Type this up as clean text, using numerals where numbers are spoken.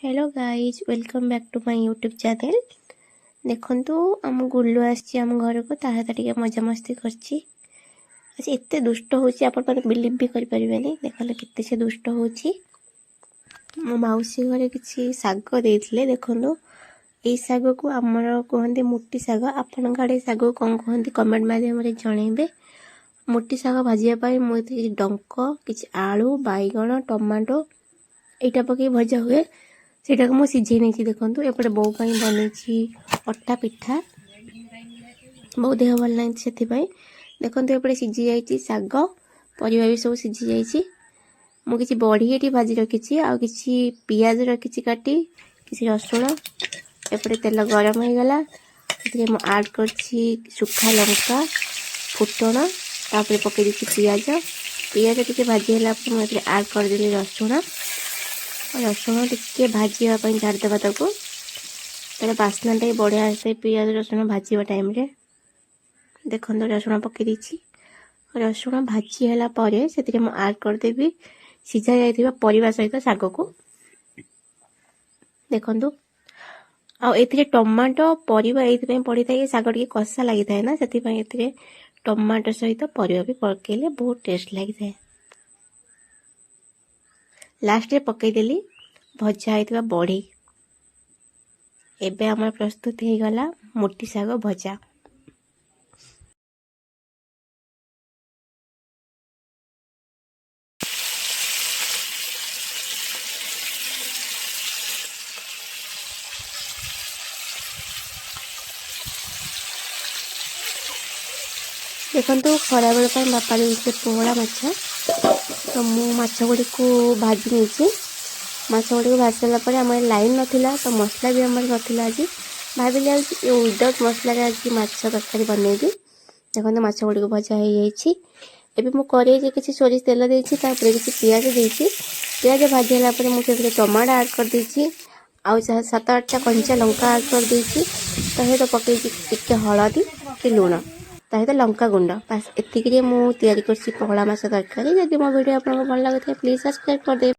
Hello guys welcome back to my YouTube channel. देखंतु आम गुल्लू आसी आम घर को ता सहित टिके मजा मस्ती करछि। अच्छा एते दुष्ट होछि आपण माने बिलीव भी करि परिबेनी। देखले केते से दुष्ट होछि। मो माउसी घरे किछि साग देथिले। देखंतु एई साग को हमर कहंती मुट्टी साग। आपण गाडे साग कोन कहंती कमेंट माध्यम रे जणेबे। मुट्टी साग भाजिया पाई मो डंक किछि आलू बाइगण टमाटो एटा पके भजा हुए सेटा को मो सिझे नहीं। देखंतु एपटे बो पई बनेछि अट्टा पिठा। बो देह भल नहीं सेति पई देखंतु एपटे सिझी जाईछि साग परिवा भी सब सिझी जाईछि। मो किछि बड़ी एटी भाजी रखिछि आ किछि पियाज रखिछि काटी किछि रसुण। एपटे तेल गरम हो गला एते मो ऐड करछि सुखा लंका फुटण तापर पके दिछि पियाज। पियाज टिके भाजी होला पर मो एते ऐड कर देली रसुण। रसुण टिके भाजीवा छाड़देवा ताको तार बास्ना बढ़िया आसे पियाज रसुण भाजीवा टाइम रे। देखो रसुण पके दीची रसुण भाजी होला परे से मु ऐड करदेवी सीझा जाइथिबा परिवा सहित साग को। देखंतु आ एथिरे टमाटो परिवा एथि पड़ी थाए साग टिके कसा लागि थाए ना सेति पई एथिरे टमाटो सहित परिवा भी पकेले बहुत टेस्ट लागि थाए। लास्ट रे पकई देली भजा होइतिबा बड़ी। एबे हमर प्रस्तुत हे गला मुट्टी साग भजा। देखंतु खरा बेल पर बापा देते पोहड़ा माछ तो मु माछ गुड़ी को भाजी नहीं। माछ गुड़ी को भाजी सारा पर आम लाइन नाला तो मसला भी आम नाला। आज भाविली आज विदाउट मसला आज माछ तरकारी बनईबी। देखते माछ गुड़ी को भजा हो जाए। मु कड़े किसी सोरिष तेल देती किसी पियाज देती। पियाज भाजी है मुझे टमाटो ऐड कर देती आउ 7-8टा कंचा लंका ऐड कर देती। तो पकई टिके हलदी कि लुण ताहित लंका गुंड बास एतिक मु तैयारी करछि पहला माछ तरकारी। यदि मो वीडियो आपको भल लगे प्लीज सब्सक्राइब कर दे।